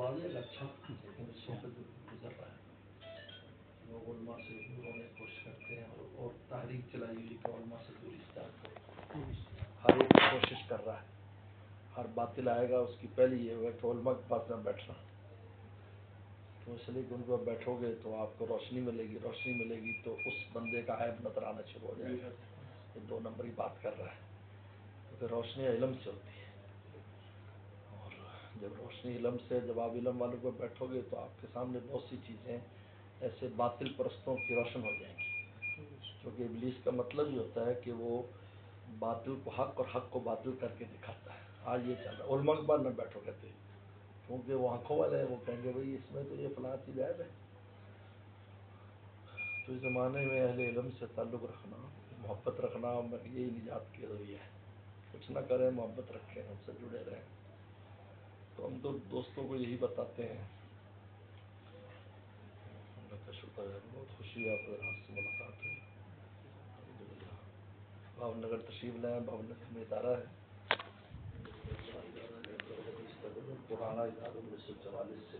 واضح اچھا، لیکن اس وقت جو گزر رہا ہے لوگ علماء سے دور ہونے کی کوشش کرتے ہیں اور تحریک چلائی ہوئی کہ علماء سے دوری اختیار کرو، ہر ایک کوشش کر رہا ہے، ہر باطل آئے گا اس کی پہلی یہ ہے کہ علماء کے پاس نہ بیٹھنا، تو اس لیے کہ ان کو بیٹھو گے تو آپ کو روشنی ملے گی، روشنی ملے گی تو اس بندے کا عیب نظر آنا شروع ہو جائے گا، یہ 2 نمبری بات کر رہا ہے، کیونکہ روشنی علم سے ہوتی ہے، اور جب روشنی علم سے، جب آپ علم والوں کو بیٹھو گے تو آپ کے سامنے بہت سی چیزیں ایسے باطل پرستوں کی روشن ہو جائیں گی، کیونکہ ابلیس کا مطلب یہ ہوتا ہے کہ وہ باطل کو حق اور حق کو باطل کر کے دکھاتا ہے۔ آج یہ چل رہا ہے، علماء کے بعد نہ بیٹھو کہتے ہیں، کیونکہ وہ آنکھوں والے ہیں، وہ کہیں گے بھائی اس میں تو یہ فلاں چیز عیب ہے۔ تو اس زمانے میں اہل علم سے تعلق رکھنا، محبت رکھنا، یہی نجات کے ذریعہ ہے، کچھ نہ کریں، محبت رکھیں، ہم سے جڑے رہیں۔ تو ہم تو دوستوں کو یہی بتاتے ہیں، اللہ کا شکر ہے، بہت خوشی ہے آپ سے ملاقات ہوئی، الحمدللہ۔ بھاؤ نگر تشریف لائیں، بھاؤ نگر میں ادارہ ہے، پرانا ادارہ 1944 سے